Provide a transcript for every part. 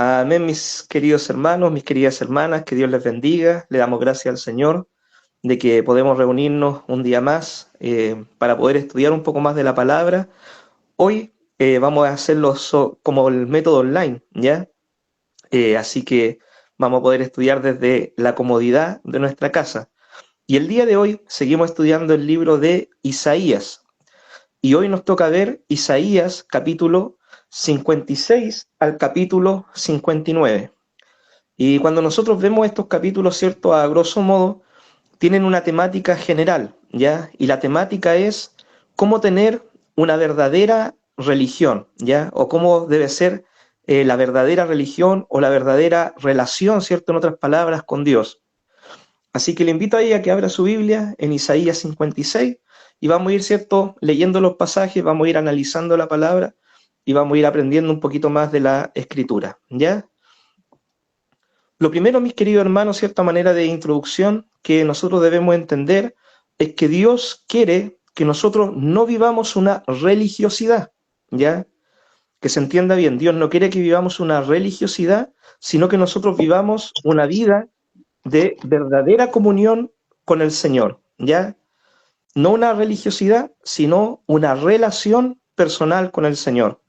Amén, mis queridos hermanos, mis queridas hermanas, que Dios les bendiga. Le damos gracias al Señor de que podemos reunirnos un día más para poder estudiar un poco más de la palabra. Hoy vamos a hacerlo como el método online, ¿ya? Así que vamos a poder estudiar desde la comodidad de nuestra casa. Y el día de hoy seguimos estudiando el libro de Isaías. Y hoy nos toca ver Isaías capítulo 56 al capítulo 59. Y cuando nosotros vemos estos capítulos, ¿cierto? A grosso modo, tienen una temática general, ¿ya? Y la temática es cómo tener una verdadera religión, ¿ya? O cómo debe ser la verdadera religión o la verdadera relación, ¿cierto? En otras palabras, con Dios. Así que le invito a ella a que abra su Biblia en Isaías 56 y vamos a ir, ¿cierto? Leyendo los pasajes, vamos a ir analizando la palabra y vamos a ir aprendiendo un poquito más de la escritura, ¿ya? Lo primero, mis queridos hermanos, cierta manera de introducción que nosotros debemos entender es que Dios quiere que nosotros no vivamos una religiosidad, ¿ya? Que se entienda bien, Dios no quiere que vivamos una religiosidad, sino que nosotros vivamos una vida de verdadera comunión con el Señor, ¿ya? No una religiosidad, sino una relación personal con el Señor.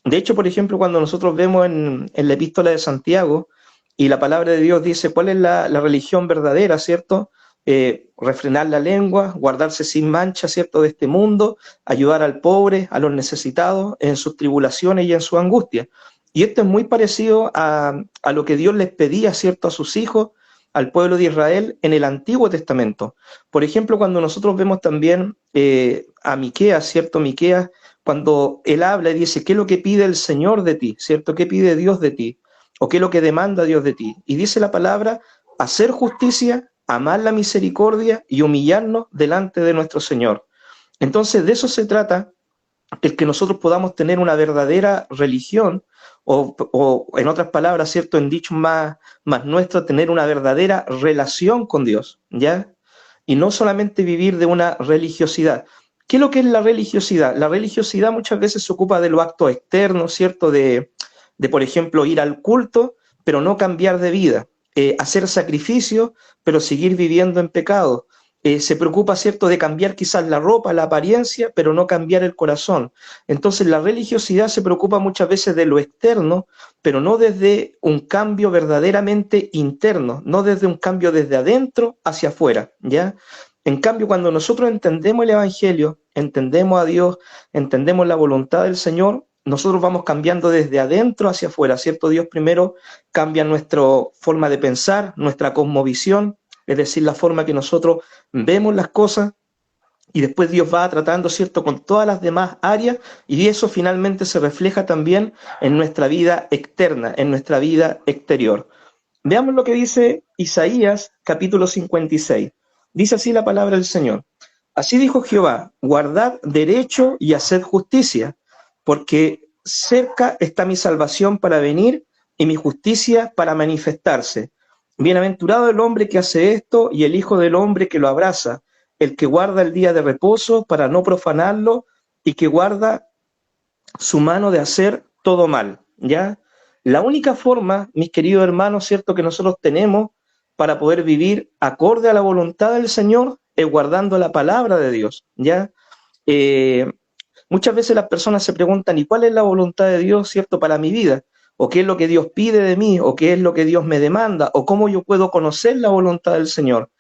De hecho, por ejemplo, cuando nosotros vemos en la epístola de Santiago y la palabra de Dios dice cuál es la religión verdadera, ¿cierto? Refrenar la lengua, guardarse sin mancha, ¿cierto? De este mundo, ayudar al pobre, a los necesitados en sus tribulaciones y en su angustia. Y esto es muy parecido a lo que Dios les pedía, ¿cierto? A sus hijos, al pueblo de Israel en el Antiguo Testamento. Por ejemplo, cuando nosotros vemos también a Miqueas, ¿cierto? Miqueas, cuando él habla y dice, ¿qué es lo que pide el Señor de ti? ¿Cierto? ¿Qué pide Dios de ti? ¿O qué es lo que demanda Dios de ti? Y dice la palabra, hacer justicia, amar la misericordia y humillarnos delante de nuestro Señor. Entonces, de eso se trata, el que nosotros podamos tener una verdadera religión, o en otras palabras, ¿cierto? En dicho más nuestro, tener una verdadera relación con Dios, ¿ya? Y no solamente vivir de una religiosidad. ¿Qué es lo que es la religiosidad? La religiosidad muchas veces se ocupa de los actos externos, ¿cierto? Por ejemplo, ir al culto, pero no cambiar de vida. Hacer sacrificios, pero seguir viviendo en pecado. Se preocupa, ¿cierto?, de cambiar quizás la ropa, la apariencia, pero no cambiar el corazón. Entonces la religiosidad se preocupa muchas veces de lo externo, pero no desde un cambio verdaderamente interno, no desde un cambio desde adentro hacia afuera, ¿ya? En cambio, cuando nosotros entendemos el Evangelio, entendemos a Dios, entendemos la voluntad del Señor, nosotros vamos cambiando desde adentro hacia afuera, ¿cierto? Dios primero cambia nuestra forma de pensar, nuestra cosmovisión, es decir, la forma que nosotros vemos las cosas, y después Dios va tratando, ¿cierto?, con todas las demás áreas, y eso finalmente se refleja también en nuestra vida externa, en nuestra vida exterior. Veamos lo que dice Isaías, capítulo 56. Dice así la palabra del Señor. Así dijo Jehová, guardad derecho y haced justicia, porque cerca está mi salvación para venir y mi justicia para manifestarse. Bienaventurado el hombre que hace esto y el hijo del hombre que lo abraza, el que guarda el día de reposo para no profanarlo y que guarda su mano de hacer todo mal, ¿ya? La única forma, mis queridos hermanos, ¿cierto?, que nosotros tenemos para poder vivir acorde a la voluntad del Señor es guardando la palabra de Dios, ¿ya? Eh, Muchas veces las personas se preguntan, ¿y cuál es la voluntad de Dios, cierto, para mi vida? ¿O qué es lo que Dios pide de mí? ¿O qué es lo que Dios me demanda? ¿O cómo yo puedo conocer la voluntad del Señor?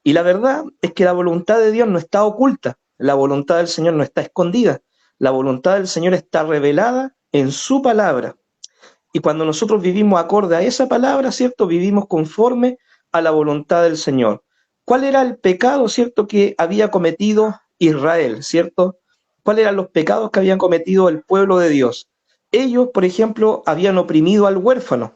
Y la verdad es que la voluntad de Dios no está oculta, la voluntad del Señor no está escondida, la voluntad del Señor está revelada en su palabra. Y cuando nosotros vivimos acorde a esa palabra, ¿cierto? Vivimos conforme a la voluntad del Señor. ¿Cuál era el pecado, cierto, que había cometido Israel, cierto? ¿Cuáles eran los pecados que habían cometido el pueblo de Dios? Ellos, por ejemplo, habían oprimido al huérfano,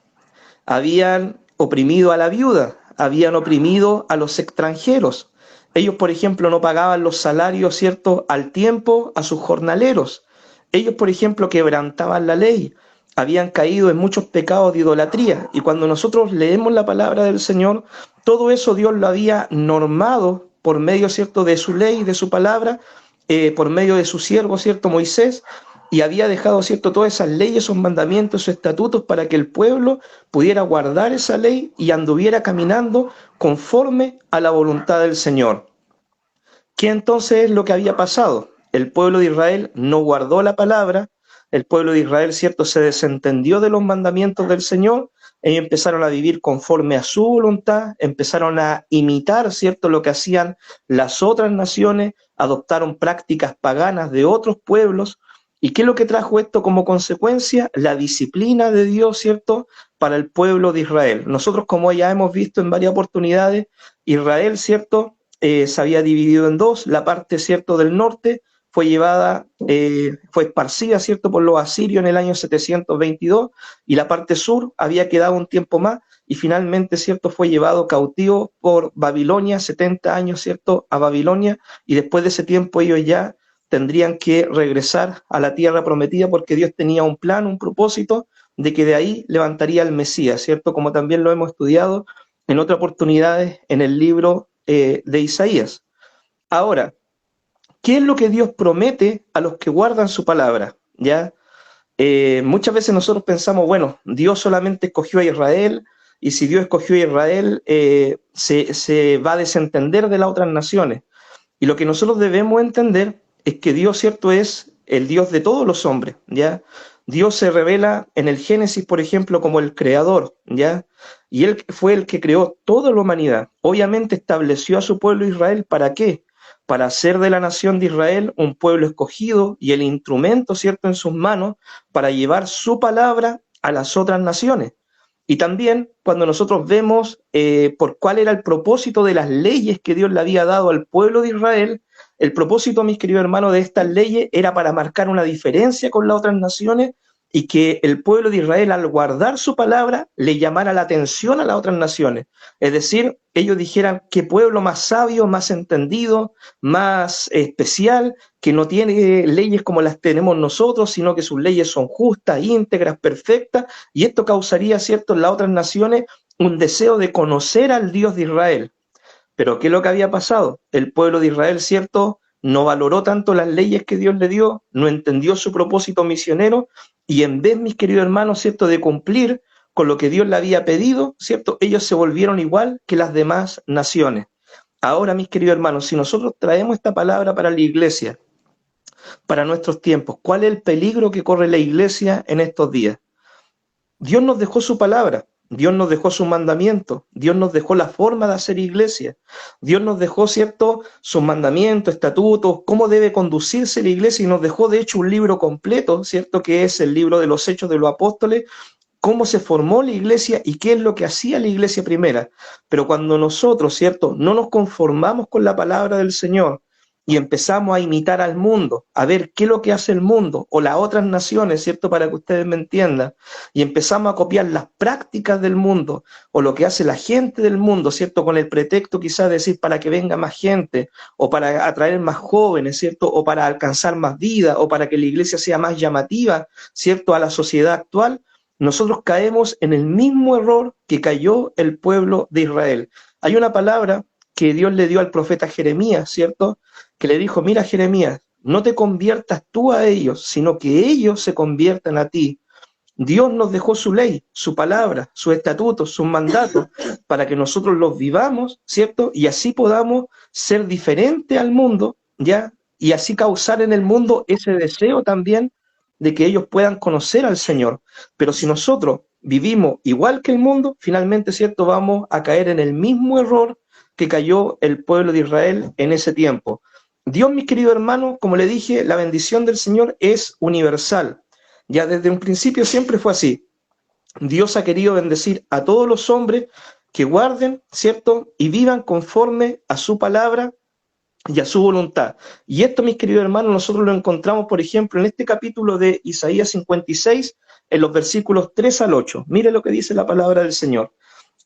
habían oprimido a la viuda, habían oprimido a los extranjeros. Ellos, por ejemplo, no pagaban los salarios, ¿cierto?, al tiempo a sus jornaleros. Ellos, por ejemplo, quebrantaban la ley, habían caído en muchos pecados de idolatría. Y cuando nosotros leemos la palabra del Señor, todo eso Dios lo había normado por medio, ¿cierto?, de su ley, de su palabra, por medio de su siervo, ¿cierto?, Moisés. y había dejado, ¿cierto?, todas esas leyes, esos mandamientos, esos estatutos para que el pueblo pudiera guardar esa ley y anduviera caminando conforme a la voluntad del Señor. ¿Qué entonces es lo que había pasado? El pueblo de Israel no guardó la palabra, el pueblo de Israel, ¿cierto?, se desentendió de los mandamientos del Señor, ellos empezaron a vivir conforme a su voluntad, empezaron a imitar, ¿cierto?, lo que hacían las otras naciones, adoptaron prácticas paganas de otros pueblos. ¿Y qué es lo que trajo esto como consecuencia? La disciplina de Dios, ¿cierto?, para el pueblo de Israel. Nosotros, como ya hemos visto en varias oportunidades, Israel, ¿cierto?, se había dividido en dos. La parte, ¿cierto?, del norte fue llevada, fue esparcida, ¿cierto?, por los asirios en el año 722, y la parte sur había quedado un tiempo más, y finalmente, ¿cierto?, fue llevado cautivo por Babilonia, 70 años, ¿cierto?, a Babilonia, y después de ese tiempo ellos ya tendrían que regresar a la tierra prometida, porque Dios tenía un plan, un propósito, de que de ahí levantaría el Mesías, ¿cierto?, como también lo hemos estudiado en otras oportunidades en el libro de Isaías. Ahora, ¿qué es lo que Dios promete a los que guardan su palabra? ¿Ya? Muchas veces nosotros pensamos, bueno, Dios solamente escogió a Israel, y si Dios escogió a Israel, se va a desentender de las otras naciones. Y lo que nosotros debemos entender es que Dios, ¿cierto?, es el Dios de todos los hombres, ¿ya? Dios se revela en el Génesis, por ejemplo, como el creador, ¿ya? Y Él fue el que creó toda la humanidad. Obviamente estableció a su pueblo Israel, ¿para qué? Para hacer de la nación de Israel un pueblo escogido y el instrumento, ¿cierto?, en sus manos para llevar su palabra a las otras naciones. Y también cuando nosotros vemos por cuál era el propósito de las leyes que Dios le había dado al pueblo de Israel, el propósito, mis queridos hermanos, de estas leyes era para marcar una diferencia con las otras naciones y que el pueblo de Israel, al guardar su palabra, le llamara la atención a las otras naciones. Es decir, ellos dijeran qué pueblo más sabio, más entendido, más especial, que no tiene leyes como las tenemos nosotros, sino que sus leyes son justas, íntegras, perfectas, y esto causaría, ¿cierto?, en las otras naciones un deseo de conocer al Dios de Israel. Pero ¿qué es lo que había pasado? El pueblo de Israel, ¿cierto?, no valoró tanto las leyes que Dios le dio, no entendió su propósito misionero, y en vez, mis queridos hermanos, ¿cierto?, de cumplir con lo que Dios le había pedido, ¿cierto?, ellos se volvieron igual que las demás naciones. Ahora, mis queridos hermanos, si nosotros traemos esta palabra para la iglesia, para nuestros tiempos, ¿cuál es el peligro que corre la iglesia en estos días? Dios nos dejó su palabra, Dios nos dejó su mandamiento, Dios nos dejó la forma de hacer iglesia, Dios nos dejó, ¿cierto?, sus mandamientos, estatutos, cómo debe conducirse la iglesia, y nos dejó, de hecho, un libro completo, ¿cierto?, que es el libro de los Hechos de los Apóstoles, cómo se formó la iglesia y qué es lo que hacía la iglesia primera. Pero cuando nosotros, ¿cierto?, no nos conformamos con la palabra del Señor y empezamos a imitar al mundo, a ver qué es lo que hace el mundo o las otras naciones, ¿cierto?, para que ustedes me entiendan, y empezamos a copiar las prácticas del mundo o lo que hace la gente del mundo, ¿cierto?, con el pretexto quizás de decir para que venga más gente o para atraer más jóvenes, ¿cierto?, o para alcanzar más vida o para que la iglesia sea más llamativa, ¿cierto?, a la sociedad actual. Nosotros caemos en el mismo error que cayó el pueblo de Israel. Hay una palabra que Dios le dio al profeta Jeremías, ¿cierto?, que le dijo, mira, Jeremías, no te conviertas tú a ellos, sino que ellos se conviertan a ti. Dios nos dejó su ley, su palabra, sus estatutos, sus mandatos, para que nosotros los vivamos, ¿cierto? Y así podamos ser diferentes al mundo, ¿ya? Y así causar en el mundo ese deseo también de que ellos puedan conocer al Señor. Pero si nosotros vivimos igual que el mundo, finalmente, ¿cierto?, vamos a caer en el mismo error que cayó el pueblo de Israel en ese tiempo. Dios, mis queridos hermanos, como le dije, la bendición del Señor es universal. Ya desde un principio siempre fue así. Dios ha querido bendecir a todos los hombres que guarden, ¿cierto?, y vivan conforme a su palabra y a su voluntad. Y esto, mis queridos hermanos, nosotros lo encontramos, por ejemplo, en este capítulo de Isaías 56, en los versículos 3 al 8. Mire lo que dice la palabra del Señor.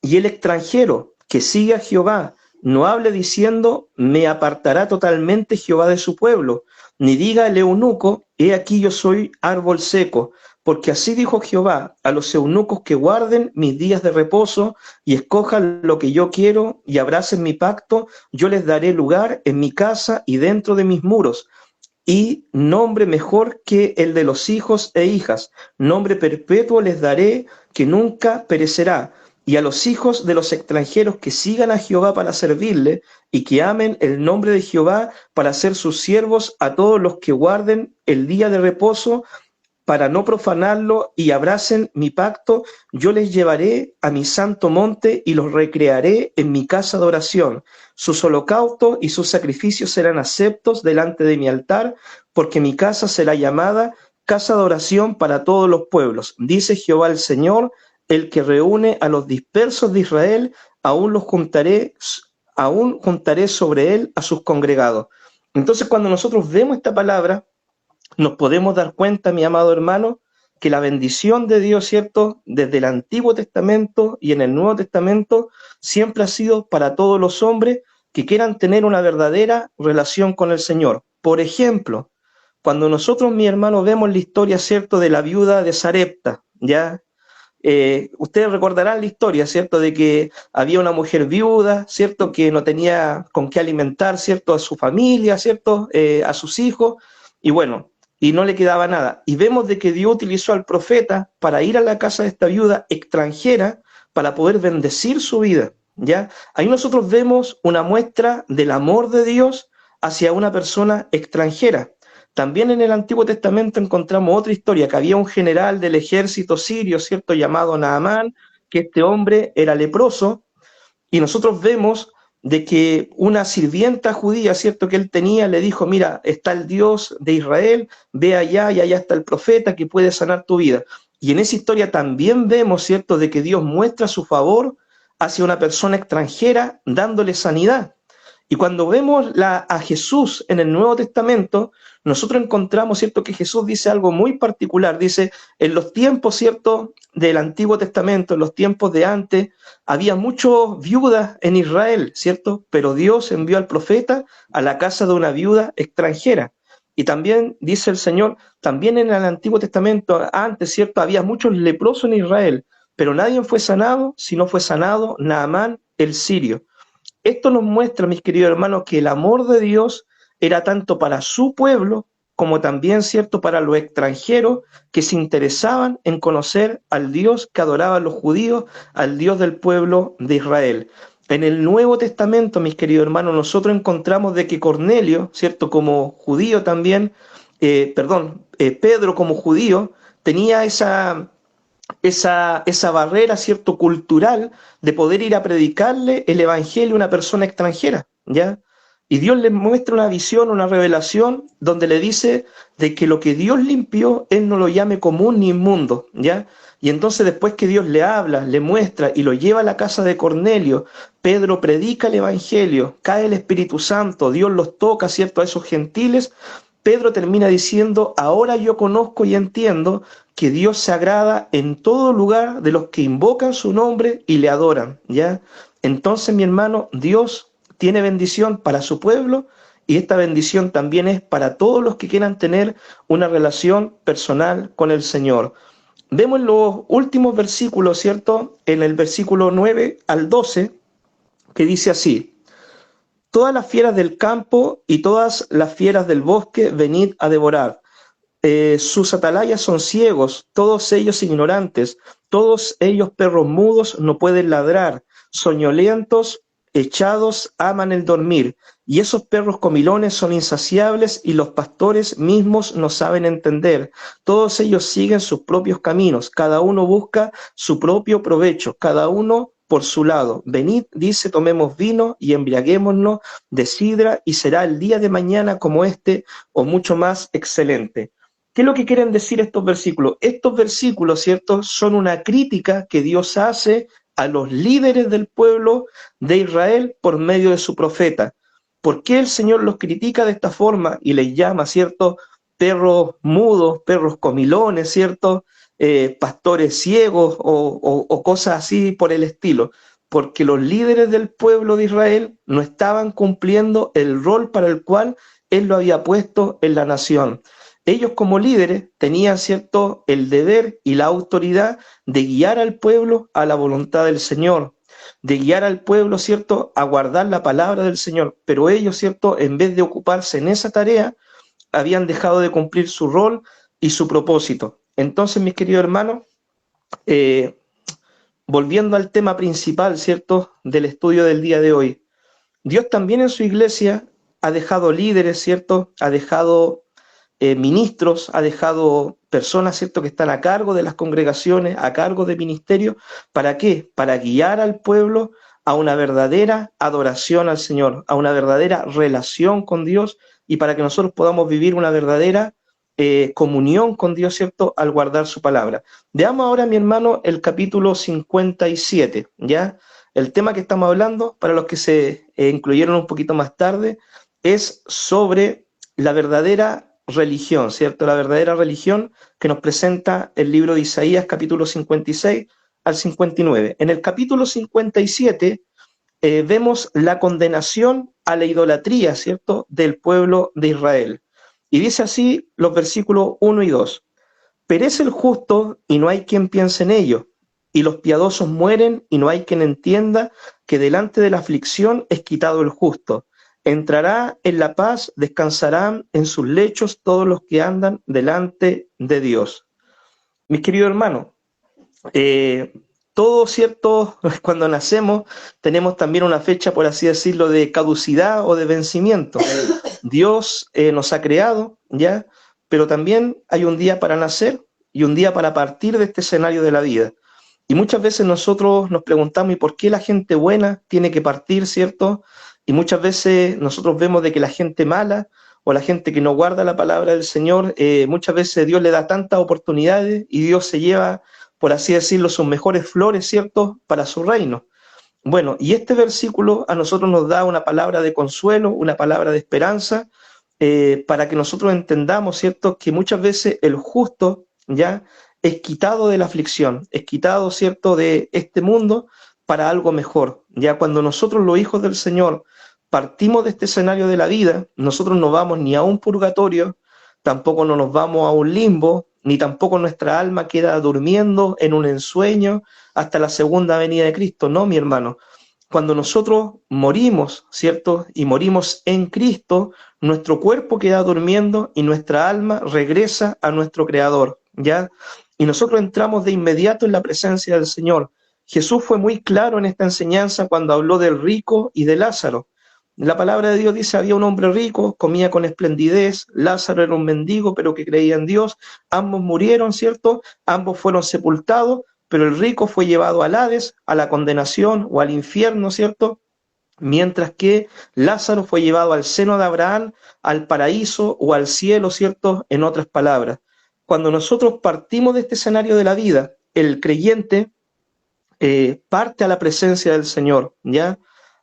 Y el extranjero que sigue a Jehová, no hable diciendo, me apartará totalmente Jehová de su pueblo, ni diga el eunuco, he aquí yo soy árbol seco, porque así dijo Jehová a los eunucos que guarden mis días de reposo y escojan lo que yo quiero y abracen mi pacto, yo les daré lugar en mi casa y dentro de mis muros. y nombre mejor que el de los hijos e hijas. Nombre perpetuo les daré que nunca perecerá. Y a los hijos de los extranjeros que sigan a Jehová para servirle y que amen el nombre de Jehová para ser sus siervos, a todos los que guarden el día de reposo para no profanarlo y abracen mi pacto, yo les llevaré a mi santo monte y los recrearé en mi casa de oración. Sus holocaustos y sus sacrificios serán aceptos delante de mi altar, porque mi casa será llamada casa de oración para todos los pueblos. Dice Jehová el Señor, el que reúne a los dispersos de Israel, aún juntaré sobre él a sus congregados. Entonces, cuando nosotros vemos esta palabra, nos podemos dar cuenta, mi amado hermano, que la bendición de Dios, ¿cierto?, desde el Antiguo Testamento y en el Nuevo Testamento, siempre ha sido para todos los hombres que quieran tener una verdadera relación con el Señor. Por ejemplo, cuando nosotros, mi hermano, vemos la historia, ¿cierto?, de la viuda de Sarepta, ¿ya? Ustedes recordarán la historia, ¿cierto?, de que había una mujer viuda, ¿cierto?, que no tenía con qué alimentar, ¿cierto?, a su familia, ¿cierto?, a sus hijos, y bueno, y no le quedaba nada. Y vemos de que Dios utilizó al profeta para ir a la casa de esta viuda extranjera para poder bendecir su vida, ¿ya? Ahí nosotros vemos una muestra del amor de Dios hacia una persona extranjera. También en el Antiguo Testamento encontramos otra historia, que había un general del ejército sirio, ¿cierto?, llamado Naamán, que este hombre era leproso, y nosotros vemos de que una sirvienta judía, ¿cierto?, que él tenía, le dijo, mira, está el Dios de Israel, ve allá y allá está el profeta que puede sanar tu vida. Y en esa historia también vemos, ¿cierto?, de que Dios muestra su favor hacia una persona extranjera dándole sanidad. Y cuando vemos a Jesús en el Nuevo Testamento, nosotros encontramos, ¿cierto?, que Jesús dice algo muy particular. Dice, en los tiempos, ¿cierto?, del Antiguo Testamento, en los tiempos de antes, había muchas viudas en Israel, ¿cierto? Pero Dios envió al profeta a la casa de una viuda extranjera. Y también dice el Señor, también en el Antiguo Testamento, antes, ¿cierto?, había muchos leprosos en Israel, pero nadie fue sanado, sino fue sanado Naamán el sirio. Esto nos muestra, mis queridos hermanos, que el amor de Dios era tanto para su pueblo como también, cierto, para los extranjeros que se interesaban en conocer al Dios que adoraban los judíos, al Dios del pueblo de Israel. En el Nuevo Testamento, mis queridos hermanos, nosotros encontramos de que Cornelio, cierto, como judío también, Pedro como judío, tenía esa barrera, cierto, cultural de poder ir a predicarle el evangelio a una persona extranjera, ¿ya? Y Dios le muestra una visión, una revelación, donde le dice de que lo que Dios limpió, Él no lo llame común ni inmundo, ¿ya? Y entonces después que Dios le habla, le muestra y lo lleva a la casa de Cornelio, Pedro predica el evangelio, cae el Espíritu Santo, Dios los toca, ¿cierto?, a esos gentiles. Pedro termina diciendo, ahora yo conozco y entiendo que Dios se agrada en todo lugar de los que invocan su nombre y le adoran, ¿ya? Entonces, mi hermano, Dios tiene bendición para su pueblo y esta bendición también es para todos los que quieran tener una relación personal con el Señor. Vemos los últimos versículos, ¿cierto? En el versículo 9 al 12, que dice así, todas las fieras del campo y todas las fieras del bosque venid a devorar. Sus atalayas son ciegos, todos ellos ignorantes, todos ellos perros mudos no pueden ladrar, soñolientos, echados, aman el dormir, y esos perros comilones son insaciables y los pastores mismos no saben entender. Todos ellos siguen sus propios caminos, cada uno busca su propio provecho, cada uno por su lado. Venid, dice, tomemos vino y embriaguémonos de sidra y será el día de mañana como este o mucho más excelente. ¿Qué es lo que quieren decir estos versículos? Estos versículos, ¿cierto?, son una crítica que Dios hace a los líderes del pueblo de Israel por medio de su profeta. ¿Por qué el Señor los critica de esta forma y les llama, ¿cierto?, perros mudos, perros comilones, ¿cierto?, pastores ciegos o cosas así por el estilo? Porque los líderes del pueblo de Israel no estaban cumpliendo el rol para el cual Él lo había puesto en la nación. Ellos como líderes tenían, ¿cierto?, el deber y la autoridad de guiar al pueblo a la voluntad del Señor, de guiar al pueblo, ¿cierto?, a guardar la palabra del Señor. Pero ellos, ¿cierto?, en vez de ocuparse en esa tarea, habían dejado de cumplir su rol y su propósito. Entonces, mis queridos hermanos, eh, volviendo al tema principal, ¿cierto?, del estudio del día de hoy, Dios también en su iglesia ha dejado líderes, ¿cierto?, ha dejado ministros, ha dejado personas, ¿cierto?, que están a cargo de las congregaciones, a cargo de ministerios. ¿Para qué? Para guiar al pueblo a una verdadera adoración al Señor, a una verdadera relación con Dios y para que nosotros podamos vivir una verdadera comunión con Dios, ¿cierto?, al guardar su palabra. Veamos ahora, mi hermano, el capítulo 57, ¿ya? El tema que estamos hablando, para los que se incluyeron un poquito más tarde, es sobre la verdadera religión, ¿cierto? La verdadera religión que nos presenta el libro de Isaías, capítulo 56 al 59. En el capítulo 57 vemos la condenación a la idolatría, ¿cierto?, del pueblo de Israel. Y dice así los versículos 1 y 2. Perece el justo y no hay quien piense en ello, y los piadosos mueren y no hay quien entienda que delante de la aflicción es quitado el justo. Entrará en la paz, descansarán en sus lechos todos los que andan delante de Dios. Mis queridos hermanos, eh, todo cierto, cuando nacemos tenemos también una fecha, por así decirlo, de caducidad o de vencimiento. Dios nos ha creado, ¿ya? Pero también hay un día para nacer y un día para partir de este escenario de la vida. Y muchas veces nosotros nos preguntamos, ¿y por qué la gente buena tiene que partir, cierto? Y muchas veces nosotros vemos de que la gente mala o la gente que no guarda la palabra del Señor, muchas veces Dios le da tantas oportunidades y Dios se lleva, por así decirlo, sus mejores flores, ¿cierto?, para su reino. Bueno, y este versículo a nosotros nos da una palabra de consuelo, una palabra de esperanza, para que nosotros entendamos, ¿cierto?, que muchas veces el justo ya es quitado de la aflicción, es quitado, ¿cierto?, de este mundo para algo mejor. Ya cuando nosotros los hijos del Señor partimos de este escenario de la vida, nosotros no vamos ni a un purgatorio, tampoco no nos vamos a un limbo, ni tampoco nuestra alma queda durmiendo en un ensueño hasta la segunda venida de Cristo. No, mi hermano. Cuando nosotros morimos, ¿cierto? Y morimos en Cristo, nuestro cuerpo queda durmiendo y nuestra alma regresa a nuestro Creador, ¿ya? Y nosotros entramos de inmediato en la presencia del Señor. Jesús fue muy claro en esta enseñanza cuando habló del rico y de Lázaro. La palabra de Dios dice, había un hombre rico, comía con esplendidez, Lázaro era un mendigo, pero que creía en Dios, ambos murieron, ¿cierto? Ambos fueron sepultados, pero el rico fue llevado al Hades, a la condenación o al infierno, ¿cierto? Mientras que Lázaro fue llevado al seno de Abraham, al paraíso o al cielo, ¿cierto? En otras palabras. Cuando nosotros partimos de este escenario de la vida, el creyente parte a la presencia del Señor, ¿ya?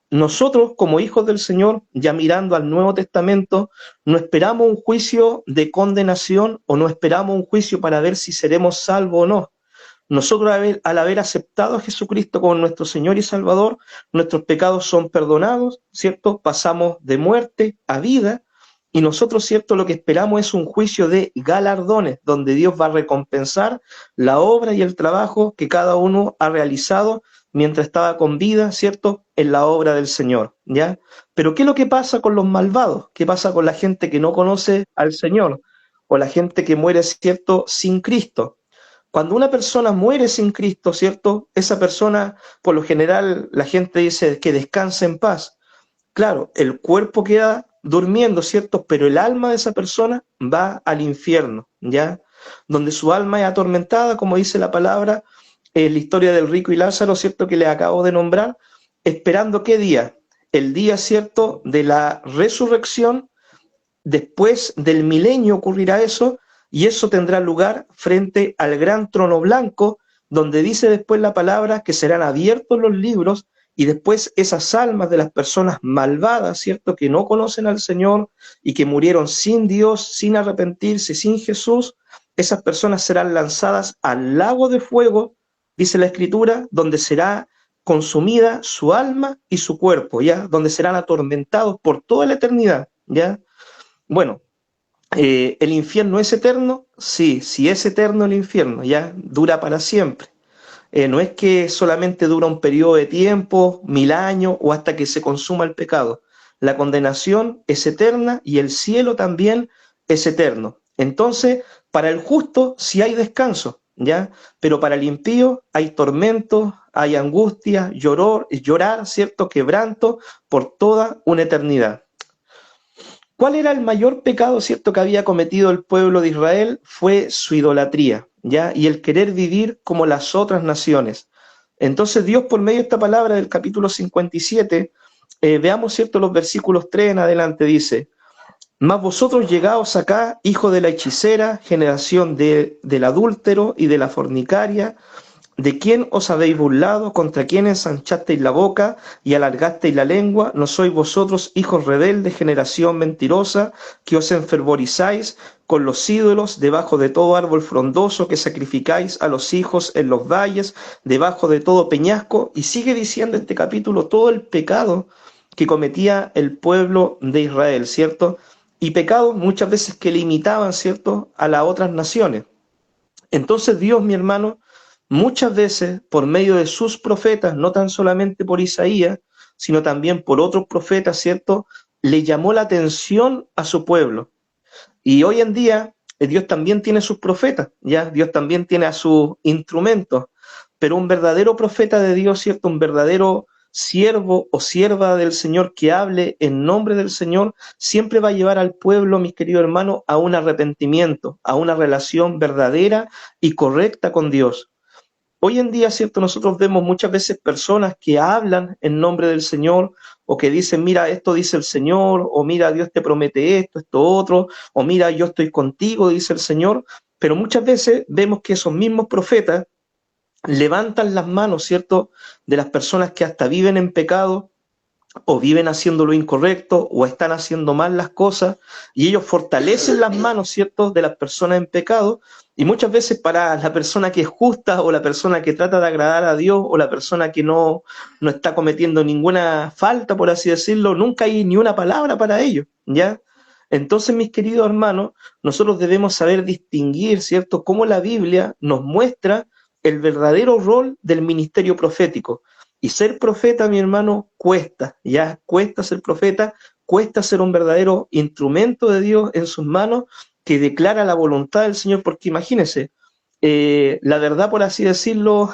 Nosotros, como hijos del Señor, ya mirando al Nuevo Testamento, no esperamos un juicio de condenación o no esperamos un juicio para ver si seremos salvos o no. Nosotros, al haber aceptado a Jesucristo como nuestro Señor y Salvador, nuestros pecados son perdonados, ¿cierto? Pasamos de muerte a vida y nosotros, ¿cierto? Lo que esperamos es un juicio de galardones, donde Dios va a recompensar la obra y el trabajo que cada uno ha realizado mientras estaba con vida, ¿cierto?, en la obra del Señor, ¿ya? Pero ¿qué es lo que pasa con los malvados? ¿Qué pasa con la gente que no conoce al Señor? O la gente que muere, ¿cierto?, sin Cristo. Cuando una persona muere sin Cristo, ¿cierto?, esa persona, por lo general, la gente dice que descansa en paz. Claro, el cuerpo queda durmiendo, ¿cierto?, pero el alma de esa persona va al infierno, ¿ya? Donde su alma es atormentada, como dice la palabra, la historia del rico y Lázaro, ¿cierto?, que le acabo de nombrar, esperando ¿qué día? El día, ¿cierto?, de la resurrección. Después del milenio ocurrirá eso, y eso tendrá lugar frente al gran trono blanco, donde dice después la palabra que serán abiertos los libros, y después esas almas de las personas malvadas, ¿cierto?, que no conocen al Señor y que murieron sin Dios, sin arrepentirse, sin Jesús, esas personas serán lanzadas al lago de fuego, dice la Escritura, donde será consumida su alma y su cuerpo, ¿ya? Donde serán atormentados por toda la eternidad, ¿ya? Bueno, ¿el infierno es eterno? Sí, sí es eterno el infierno, ya dura para siempre. No es que solamente dura un periodo de tiempo, 1000 años o hasta que se consuma el pecado. La condenación es eterna y el cielo también es eterno. Entonces, para el justo sí hay descanso, ¿ya? Pero para el impío hay tormento, hay angustia, llorar, ¿cierto? Quebranto por toda una eternidad. ¿Cuál era el mayor pecado, cierto, que había cometido el pueblo de Israel? Fue su idolatría, ¿ya? Y el querer vivir como las otras naciones. Entonces Dios, por medio de esta palabra del capítulo 57, veamos, cierto, los versículos 3 en adelante, dice: mas vosotros llegaos acá, hijos de la hechicera, generación del adúltero y de la fornicaria, ¿de quién os habéis burlado? ¿Contra quién ensanchasteis la boca y alargasteis la lengua? ¿No sois vosotros hijos rebeldes, generación mentirosa, que os enfervorizáis con los ídolos debajo de todo árbol frondoso, que sacrificáis a los hijos en los valles, debajo de todo peñasco? Y sigue diciendo este capítulo todo el pecado que cometía el pueblo de Israel, ¿cierto? Y pecados muchas veces que limitaban, ¿cierto?, a las otras naciones. Entonces Dios, mi hermano, muchas veces por medio de sus profetas, no tan solamente por Isaías, sino también por otros profetas, ¿cierto?, le llamó la atención a su pueblo. Y hoy en día Dios también tiene sus profetas, ¿ya? Dios también tiene a sus instrumentos, pero un verdadero profeta de Dios, ¿cierto?, un verdadero siervo o sierva del Señor que hable en nombre del Señor, siempre va a llevar al pueblo, mis queridos hermanos, a un arrepentimiento, a una relación verdadera y correcta con Dios. Hoy en día, ¿cierto? Nosotros vemos muchas veces personas que hablan en nombre del Señor o que dicen, mira, esto dice el Señor, o mira, Dios te promete esto, esto otro, o mira, yo estoy contigo, dice el Señor, pero muchas veces vemos que esos mismos profetas levantan las manos, ¿cierto?, de las personas que hasta viven en pecado, o viven haciendo lo incorrecto, o están haciendo mal las cosas, y ellos fortalecen las manos, ¿cierto?, de las personas en pecado, y muchas veces para la persona que es justa, o la persona que trata de agradar a Dios, o la persona que no está cometiendo ninguna falta, por así decirlo, nunca hay ni una palabra para ellos, ¿ya? Entonces, mis queridos hermanos, nosotros debemos saber distinguir, ¿cierto?, cómo la Biblia nos muestra el verdadero rol del ministerio profético. Y ser profeta, mi hermano, cuesta, ya cuesta ser profeta, cuesta ser un verdadero instrumento de Dios en sus manos que declara la voluntad del Señor, porque imagínense, la verdad, por así decirlo,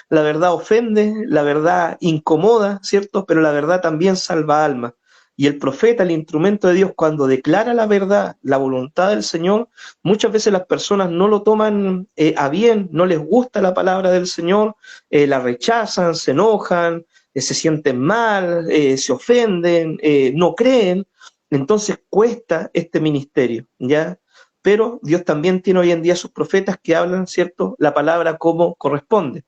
la verdad ofende, la verdad incomoda, ¿cierto? Pero la verdad también salva almas. Y el profeta, el instrumento de Dios, cuando declara la verdad, la voluntad del Señor, muchas veces las personas no lo toman a bien, no les gusta la palabra del Señor, la rechazan, se enojan, se sienten mal, se ofenden, no creen. Entonces cuesta este ministerio, ¿ya? Pero Dios también tiene hoy en día sus profetas que hablan, ¿cierto?, la palabra como corresponde.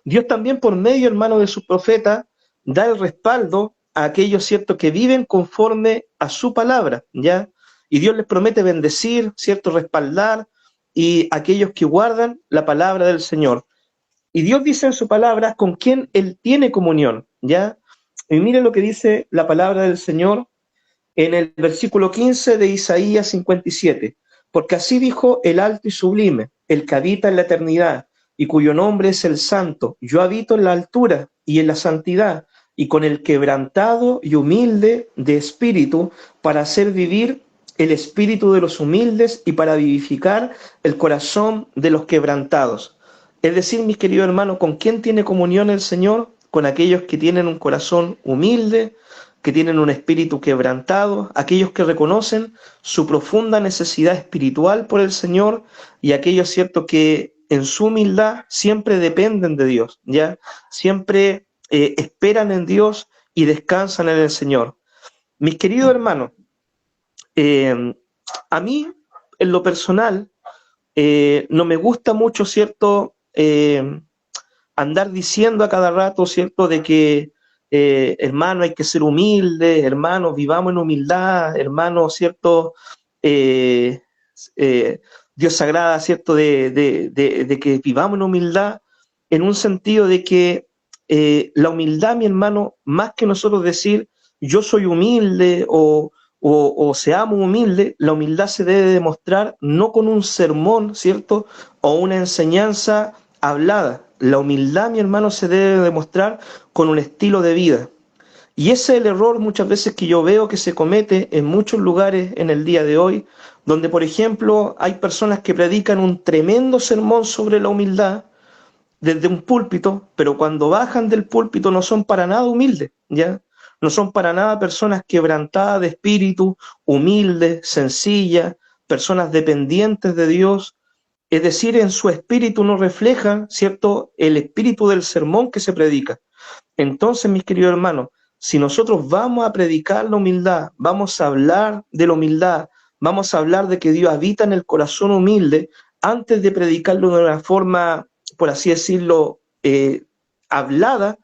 Dios también, por medio, hermano, de sus profetas, da el respaldo a aquellos, ¿cierto?, que viven conforme a su palabra, ¿ya? Y Dios les promete bendecir, ¿cierto?, respaldar, y aquellos que guardan la palabra del Señor. Y Dios dice en su palabra con quién Él tiene comunión, ¿ya? Y mire lo que dice la palabra del Señor en el versículo 15 de Isaías 57. Porque así dijo el alto y sublime, el que habita en la eternidad, y cuyo nombre es el Santo. Yo habito en la altura y en la santidad, y con el quebrantado y humilde de espíritu, para hacer vivir el espíritu de los humildes y para vivificar el corazón de los quebrantados. Es decir, mis queridos hermanos, ¿con quién tiene comunión el Señor? Con aquellos que tienen un corazón humilde, que tienen un espíritu quebrantado, aquellos que reconocen su profunda necesidad espiritual por el Señor, y aquellos, cierto, que en su humildad siempre dependen de Dios, ¿ya? Siempre esperan en Dios y descansan en el Señor. Mis queridos hermanos, a mí, en lo personal, no me gusta mucho, ¿cierto?, andar diciendo a cada rato, ¿cierto?, de que, hermano, hay que ser humilde, hermano, vivamos en humildad, hermano, ¿cierto? Eh, Dios sagrada, ¿cierto?, de que vivamos en humildad, en un sentido de que la humildad, mi hermano, más que nosotros decir yo soy humilde o seamos humildes, la humildad se debe demostrar no con un sermón, ¿cierto?, o una enseñanza hablada. La humildad, mi hermano, se debe demostrar con un estilo de vida. Y ese es el error muchas veces que yo veo que se comete en muchos lugares en el día de hoy, donde por ejemplo hay personas que predican un tremendo sermón sobre la humildad desde un púlpito, pero cuando bajan del púlpito no son para nada humildes, ¿ya? No son para nada personas quebrantadas de espíritu, humildes, sencillas, personas dependientes de Dios. Es decir, en su espíritu no refleja, ¿cierto?, el espíritu del sermón que se predica. Entonces, mis queridos hermanos, si nosotros vamos a predicar la humildad, vamos a hablar de la humildad, vamos a hablar de que Dios habita en el corazón humilde, antes de predicarlo de una forma, por así decirlo, hablada,